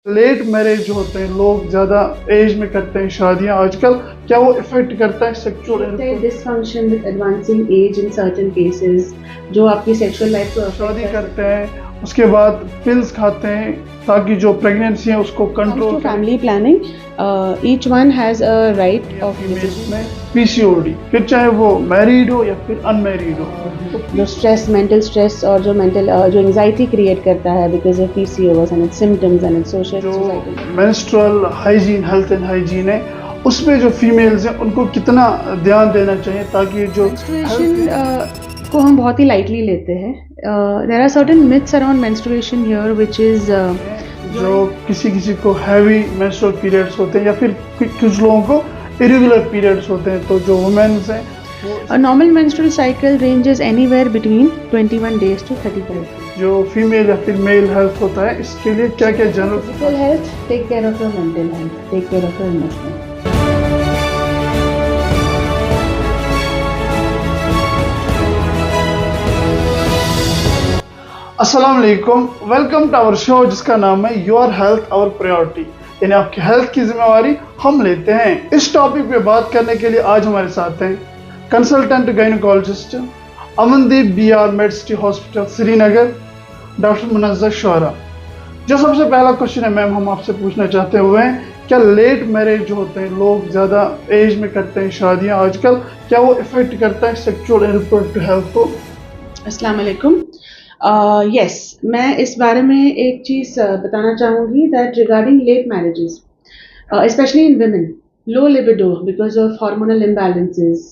Late marriage जो होते हैं, लोग ज़्यादा एज में करते हैं शादियां आजकल, क्या वो इफेक्ट करता है sexual Erectile dysfunction with advancing age in certain cases जो आपकी सेक्सुअल लाइफ को अफेक्ट शादी कर करते सकते हैं। हैं उसके बाद पिल्स खाते हैं ताकि जो प्रेगनेंसी है उसको Comes कंट्रोल to करें। family planning, each one has a right या of फीमेल्स decision. में पीसीओडी, फिर चाहे वो मैरिड हो या फिर अनमैरिड हो, तो जो स्ट्रेस, मेंटल स्ट्रेस और जो मेंटल जो एंजाइटी क्रिएट करता है because of PCOS and its symptoms and its social जो societal. Menstrual hygiene, health and hygiene है, उसमें जो फीमेल्स हैं उनको कितना ध्यान देना चाहिए ताकि जो मेंस्ट्रुएशन को हम बहुत ही लाइटली लेते हैं। There are certain myths around menstruation here which is जो किसी किसी को हैवी मेंस्ट्रुअल पीरियड्स होते हैं या फिर कुछ लोगों को इरेगुलर पीरियड्स होते हैं, तो जो वुमेन्स हैं a normal menstrual cycle ranges anywhere between 21 days to 35 days. जो फीमेल या फिर मेल हेल्थ होता है, इसके लिए क्या क्या general Physical health, take care of your mental health, take care of your emotional. अस्सलाम वालेकुम, वेलकम टू आवर शो जिसका नाम है योर हेल्थ आवर प्रायोरिटी, यानी आपकी हेल्थ की जिम्मेवारी हम लेते हैं। इस टॉपिक पे बात करने के लिए आज हमारे साथ हैं consultant gynaecologist Amandeep BR Medicity hospital Srinagar, doctor Munazzar Shora. जो सबसे पहला क्वेश्चन है मैम, हम आपसे पूछना चाहते हुए हैं, क्या लेट मैरिज जो होते हैं, लोग ज़्यादा एज में करते हैं शादियां आजकल, क्या वो इफेक्ट करता है सेक्सुअल एंड रिप्रोडक्टिव हेल्थ को? अस्सलाम वालेकुम। यस, मैं इस बारे में एक चीज़ बताना चाहूँगी that regarding late marriages, especially in women, low libido because of hormonal imbalances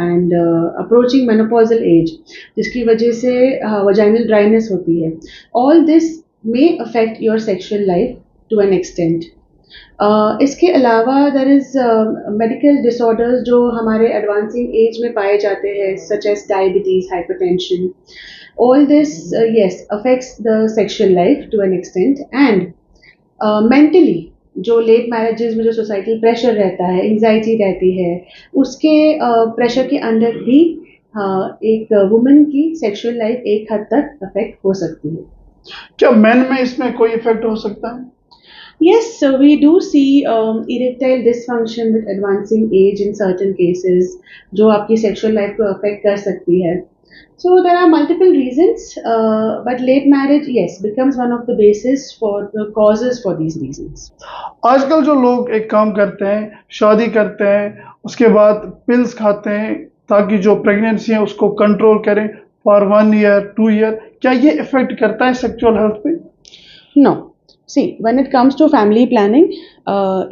and approaching menopausal age, जिसकी वजह से vaginal dryness होती है. All this may affect your sexual life to an extent. इसके अलावा देयर इज़ मेडिकल डिसऑर्डर्स जो हमारे advancing as में पाए जाते हैं such as diabetes, hypertension. All this, yes, affects the sexual life to an extent and mentally जो late marriages में जो सोसाइटल प्रेशर रहता है, एंजाइटी रहती है, उसके प्रेशर के अंडर भी एक वुमन की सेक्सुअल लाइफ एक हद तक अफेक्ट हो सकती है। क्या मेन में इसमें कोई इफेक्ट हो सकता है? Yes, so we do see erectile dysfunction with advancing age in certain cases जो आपकी sexual life को affect कर सकती है. So there are multiple reasons, but late marriage, yes, becomes one of the basis for the causes for these reasons. आजकल जो लोग एक काम करते हैं, शादी करते हैं, उसके बाद पिल्स खाते हैं ताकि जो प्रेगनेंसी है उसको कंट्रोल करें फॉर 1 ईयर 2 ईयर, क्या ये इफेक्ट करता है सेक्सुअल हेल्थ पे? No. See, when it comes to family planning,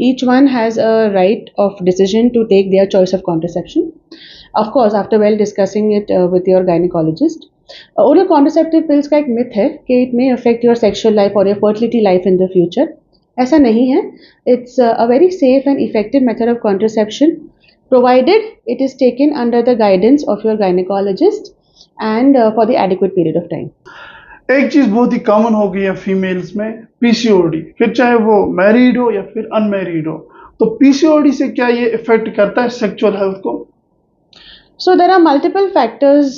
each one has a right of decision to take their choice of contraception. Of course, after well discussing it with your gynecologist. Oral contraceptive pills का एक myth है कि it may affect your sexual life or your fertility life in the future. ऐसा नहीं है. It's a very safe and effective method of contraception, provided it is taken under the guidance of your gynecologist and for the adequate period of time. एक चीज बहुत ही common हो गई है females में, पीसीओडी, फिर चाहे वो मैरिड हो या फिर अनमैरिड हो, तो पीसीओडी से क्या ये इफेक्ट करता है सेक्सुअल हेल्थ को? So there are multiple factors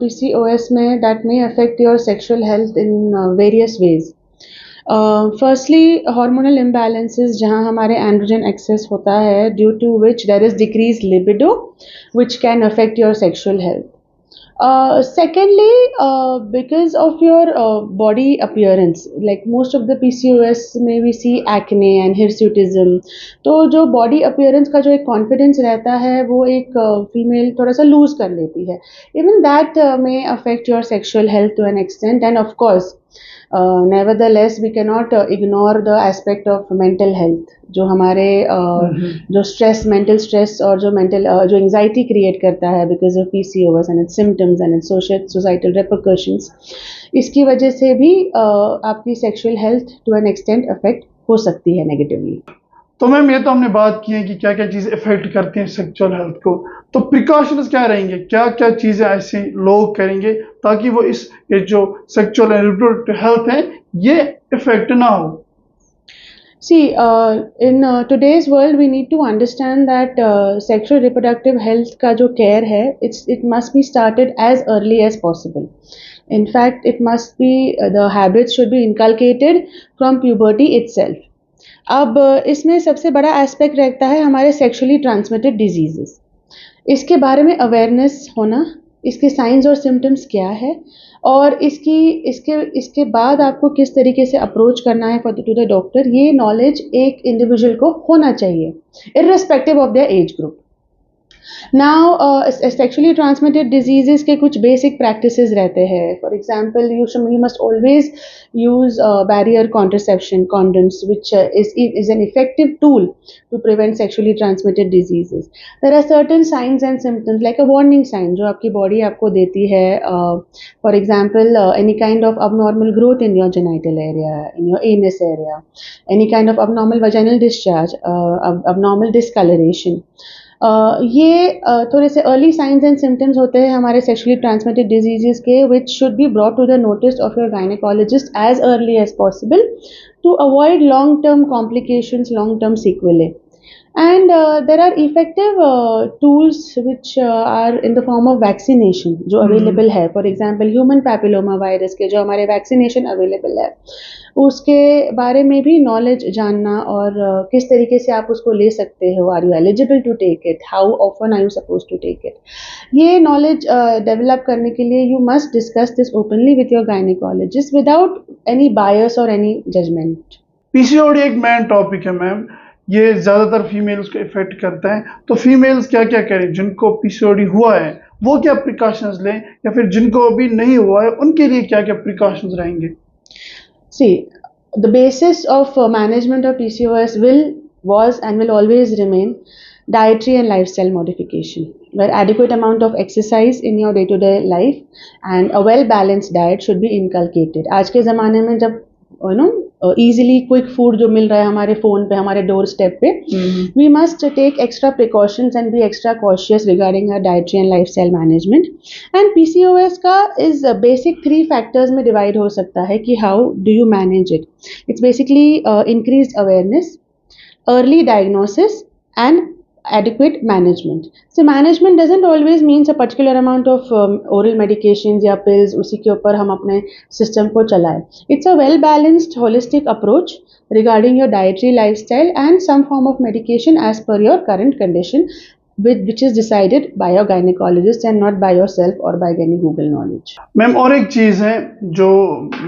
PCOS में that may affect your sexual health in various ways. Firstly, hormonal imbalances जहाँ हमारे androgen excess होता है due to which there is decreased libido which can affect your sexual health. Secondly, because of your body appearance, like most of the PCOS में we see acne and hirsutism, तो जो body appearance का जो एक confidence रहता है वो एक female थोड़ा सा lose कर लेती है. Even that may affect your sexual health to an extent, and of course, nevertheless we cannot ignore the aspect of mental health जो हमारे जो स्ट्रेस, मेंटल स्ट्रेस और जो मेंटल जो एंजाइटी क्रिएट करता है because of PCOS and its symptoms and its societal repercussions, इसकी वजह से भी आपकी sexual health to an extent affect हो सकती है नेगेटिवली. तो मैम, ये तो हमने बात की है कि क्या क्या चीज़ें इफेक्ट करती हैं सेक्सुअल हेल्थ को, तो प्रिकॉशंस क्या रहेंगे, क्या क्या चीज़ें ऐसे लोग करेंगे ताकि वो ये जो सेक्सुअल एंड रिप्रोडक्टिव हेल्थ है ये इफेक्ट ना हो? See, in today's world, we need to understand that sexual reproductive health का जो care है, it must be started as early as possible. In fact, it must be the habits should be inculcated from puberty itself. अब इसमें सबसे बड़ा aspect रहता है हमारे सेक्सुअली ट्रांसमिटेड डिजीजेस। इसके बारे में अवेयरनेस होना, इसके साइंस और सिम्टम्स क्या है, और इसके बाद आपको किस तरीके से अप्रोच करना है टू द डॉक्टर, ये नॉलेज एक इंडिविजुअल को होना चाहिए irrespective of their age group. Now sexually transmitted diseases के कुछ बेसिक प्रैक्टिसेस रहते हैं। For example, you must always use barrier contraception condoms, which is an effective tool to prevent sexually transmitted diseases. There are certain signs and symptoms like a warning sign जो आपकी body आपको देती है. For example, any kind of abnormal growth in your genital area, in your anus area, any kind of abnormal vaginal discharge, abnormal discoloration. ये थोड़े से early signs and symptoms होते हैं हमारे सेक्सुअली ट्रांसमिटेड डिजीजेस के, which should be brought to the notice of your gynaecologist as early as possible to avoid long-term complications, long-term sequelae. And there are effective tools which are in the form of vaccination जो available है. For example, human papilloma virus के जो हमारे vaccination available है, उसके बारे में भी knowledge जानना और किस तरीके से आप उसको ले सकते हो, are you eligible to take it, how often are you supposed to take it, ये knowledge develop करने के लिए you must discuss this openly with your gynecologist without any bias or any judgment. PCOD एक main topic है ma'am, ये ज्यादातर females को effect करता है, तो फीमेल्स क्या क्या करें जिनको पीसीओडी हुआ है, वो क्या प्रिकॉशंस लें, या फिर जिनको अभी नहीं हुआ है उनके लिए क्या क्या प्रिकॉशंस रहेंगे? See, the basis of management of PCOS was and will always remain dietary and lifestyle modification, where adequate amount of exercise in your day-to-day life and a well-balanced diet should be inculcated. आज के ज़माने में जब easily quick food जो मिल रहा है हमारे phone पे, हमारे door step पे, we must take extra precautions and be extra cautious regarding our dietary and lifestyle management. And PCOS का is basic 3 factors में divide हो सकता है कि how do you manage it. It's basically increased awareness, early diagnosis and adequate management. So management doesn't always means a particular amount of oral medications या pills उसी के ऊपर हम अपने system को चलाएं. It's a well balanced holistic approach regarding your dietary lifestyle and some form of medication as per your current condition, which is decided by your gynecologist and not by yourself or by any Google knowledge. Ma'am और एक चीज है जो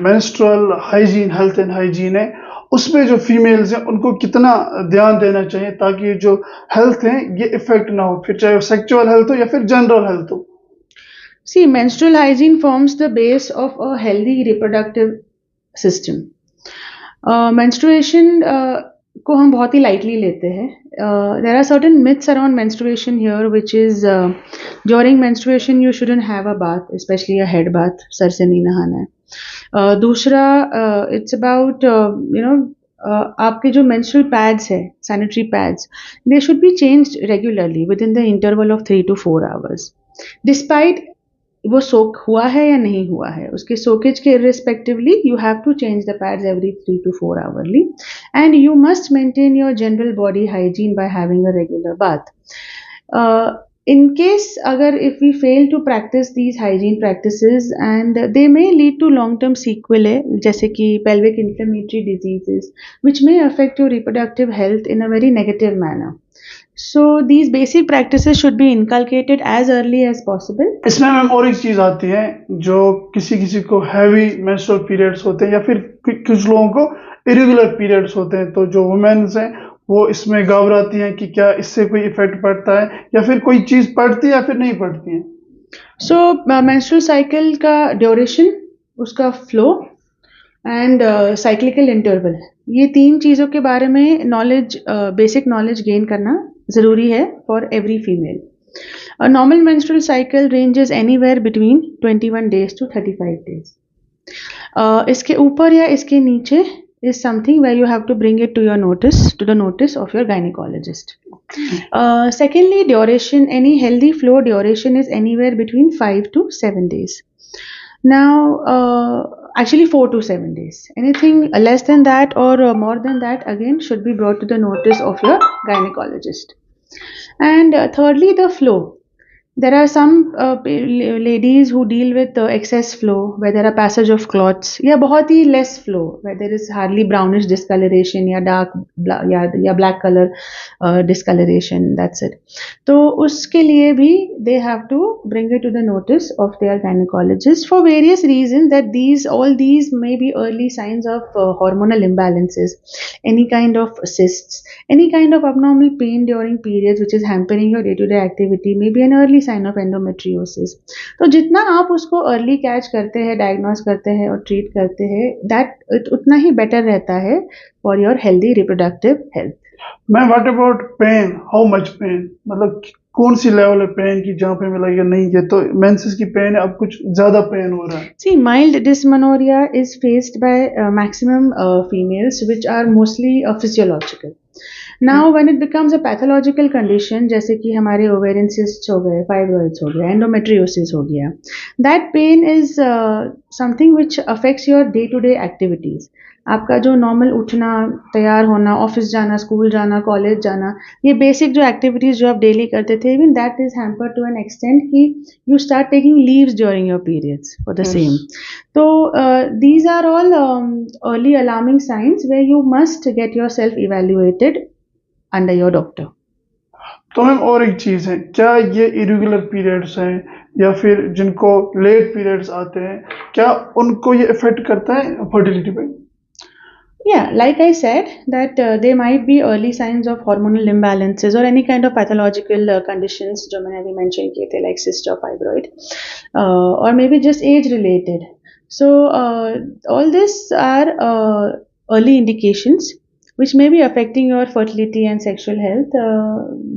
menstrual hygiene, health and hygiene है, उसमें जो females हैं उनको कितना ध्यान देना चाहिए ताकि जो हेल्थ है ये इफेक्ट ना हो, फिर चाहे सेक्सुअल हेल्थ हो या फिर जनरल हेल्थ हो? See, menstrual hygiene forms the base of a healthy reproductive system. Menstruation को हम बहुत ही lightly लेते हैं. There are certain myths around menstruation here, which is during menstruation you shouldn't have a bath, especially a head bath, sir से नहीं नहाना है. दूसरा, it's about आपके जो menstrual pads है, sanitary pads, they should be changed regularly within the interval of 3 to 4 hours. Despite वो soak हुआ है या नहीं हुआ है, उसके soakage के irrespectively you have to change the pads every 3 to 4 hourly, and you must maintain your general body hygiene by having a regular bath. In case अगर if we fail to practice these hygiene practices, and they may lead to long-term sequelae जैसे कि pelvic inflammatory diseases, which may affect your reproductive health in a very negative manner. So these basic practices should be inculcated as early as possible. इसमें ma'am और एक चीज आती है, जो किसी को हैवी मेंस्ट्रुअल पीरियड्स होते हैं या फिर कुछ लोगों को इरेगुलर पीरियड्स होते हैं, तो जो वुमेन्स हैं वो इसमें घबराती हैं कि क्या इससे कोई इफेक्ट पड़ता है या फिर कोई चीज पड़ती है या फिर नहीं पड़ती है. So menstrual cycle का ड्यूरेशन, उसका फ्लो एंड साइक्लिकल इंटरवल, ये 3 चीज़ों के बारे में नॉलेज, बेसिक नॉलेज गेन करना ज़रूरी है for every female. A normal menstrual cycle ranges anywhere between 21 days to 35 days. इसके ऊपर या इसके नीचे is something where you have to bring it to the notice of your gynecologist. Secondly, duration, any healthy flow duration is anywhere between 5 to 7 days. Now, actually 4 to 7 days. Anything less than that or more than that again should be brought to the notice of your gynecologist. And thirdly, the flow. There are some ladies who deal with excess flow, where there are passage of clots, या बहुत ही less flow, where there is hardly brownish discoloration या dark या black color discoloration. That's it. तो उसके लिए भी they have to bring it to the notice of their gynecologist for various reasons, that all these may be early signs of hormonal imbalances, any kind of cysts, any kind of abnormal pain during periods which is hampering your day-to-day activity may be an early sign of endometriosis. तो जितना आप उसको early catch करते हैं, diagnose करते हैं और treat करते हैं, that उतना ही better रहता है for your healthy reproductive health. Ma'am what about pain, how much pain, मतलब कौन सी लेवल है पेन की जहाँ पे मिला ये नहीं, ये तो मेंसेस की पेन है, अब कुछ ज्यादा पेन हो रहा है? See, mild dysmenorrhea is faced by maximum females, which are mostly physiological. Now, when it becomes a pathological condition, जैसे कि हमारे ovarian cysts हो गए, fibroids हो गया, endometriosis हो गया, that pain is something which affects your day-to-day activities. आपका जो नॉर्मल उठना, तैयार होना, ऑफिस जाना, स्कूल जाना, कॉलेज जाना, ये बेसिक जो एक्टिविटीज जो आप डेली करते थे, even that is hampered to an extent कि you start taking leaves during your periods for the same. तो these are all early alarming signs where you must get yourself evaluated under your doctor. तो ma'am और एक चीज है, क्या ये irregular periods हैं या फिर जिनको लेट पीरियड्स आते हैं, क्या उनको ये इफेक्ट करता है फर्टिलिटी पे? Yeah, like I said, that there might be early signs of hormonal imbalances or any kind of pathological conditions जो मैंने अभी mention किए थे, like cyst or fibroid, or maybe just age related. So all this are early indications which may be affecting your fertility and sexual health,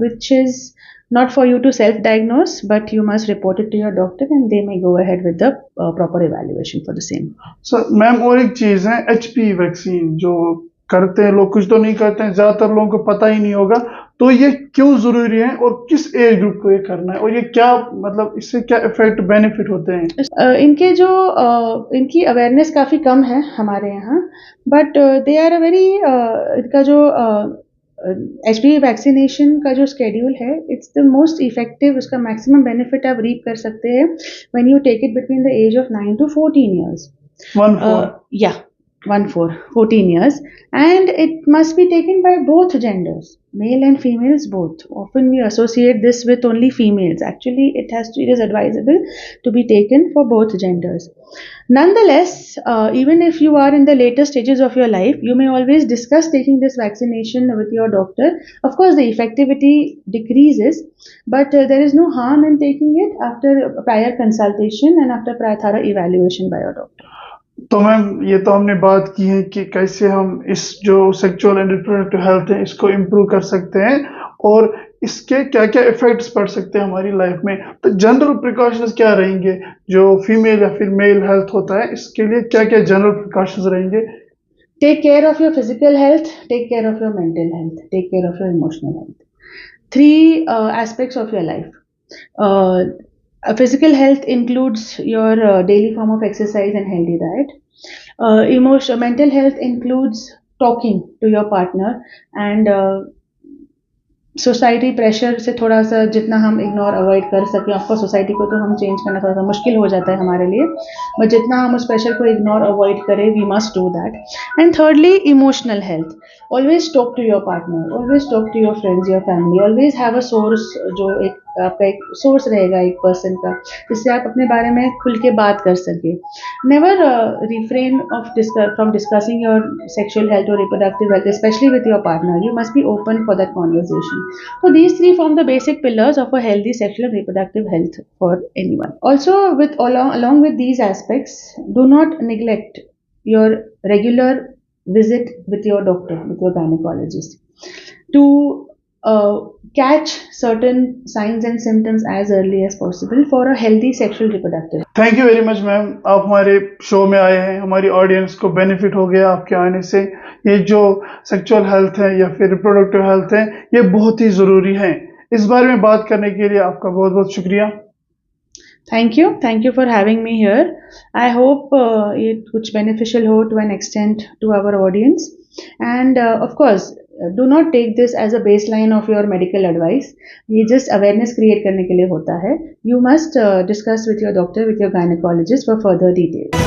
which is not for you to self-diagnose, but you must report it to your doctor and they may go ahead with the proper evaluation for the same. Sir ma'am और एक चीज है, HPV vaccine जो करते हैं लोग, कुछ तो नहीं करते हैं, ज्यादातर लोगों को पता ही नहीं होगा, तो ये क्यों जरूरी है और किस एज ग्रुप को ये करना है, और ये क्या मतलब इससे क्या इफेक्ट बेनिफिट होते हैं? इनके जो इनकी अवेयरनेस काफ़ी कम है हमारे यहाँ, but they are a very, इनका जो एचपीवी वैक्सीनेशन का जो स्केड्यूल है, इट्स द मोस्ट इफेक्टिव, उसका मैक्सिमम बेनिफिट आप रीप कर सकते हैं when you take it between the age of 9 to 14 years. 14 years, and it must be taken by both genders, male and females both. Often we associate this with only females. Actually, it is advisable to be taken for both genders. Nonetheless, even if you are in the later stages of your life, you may always discuss taking this vaccination with your doctor. Of course, the effectivity decreases, but there is no harm in taking it after prior consultation and after prior thorough evaluation by your doctor. तो ma'am ये तो हमने बात की है कि कैसे हम इस जो सेक्सुअल एंड रिप्रोडक्टिव हेल्थ है इसको इम्प्रूव कर सकते हैं और इसके क्या क्या इफेक्ट्स पड़ सकते हैं हमारी लाइफ में, तो जनरल प्रिकॉशंस क्या रहेंगे जो फीमेल या फिर मेल हेल्थ होता है, इसके लिए क्या क्या जनरल प्रिकॉशंस रहेंगे? Take care of your physical health, take care of your mental health, take care of your emotional health. 3 aspects of your life. Physical health includes your daily form of exercise and healthy diet. Mental health includes talking to your partner, and society pressure से थोड़ा सा जितना हम ignore avoid कर सकें. Of course society को तो हम चेंज करना थोड़ा सा मुश्किल हो जाता है हमारे लिए, बट जितना हम उस प्रेशर को इग्नोर अवॉइड करें, we must do that. And thirdly, emotional health. Always talk to your partner, always talk to your friends, your family. Always have a source, जो एक आपका एक सोर्स रहेगा एक पर्सन का, जिससे आप अपने बारे में खुल के बात कर सके. Never refrain from discussing your sexual health और reproductive health, specially with your partner. You must be open for that conversation. So these 3 form the basic pillars of a healthy sexual and reproductive health for anyone. Also, along with these aspects, do not neglect your regular visit with your doctor, with your gynecologist, to catch certain signs and symptoms as early as possible for a healthy sexual reproductive. Thank you very much ma'am, आप हमारे show में आए हैं, हमारी audience को benefit हो गया आपके आने से. ये जो सेक्सुअल हेल्थ है या फिर रिप्रोडक्टिव हेल्थ है, ये बहुत ही ज़रूरी है. इस बारे में बात करने के लिए आपका बहुत बहुत शुक्रिया. Thank you for having me here. I hope it कुछ beneficial हो to an extent to our audience. And of course, do not take this as a base line of your medical advice. ये just awareness create करने के लिए होता है. You must discuss with your doctor, with your gynaecologist for further details.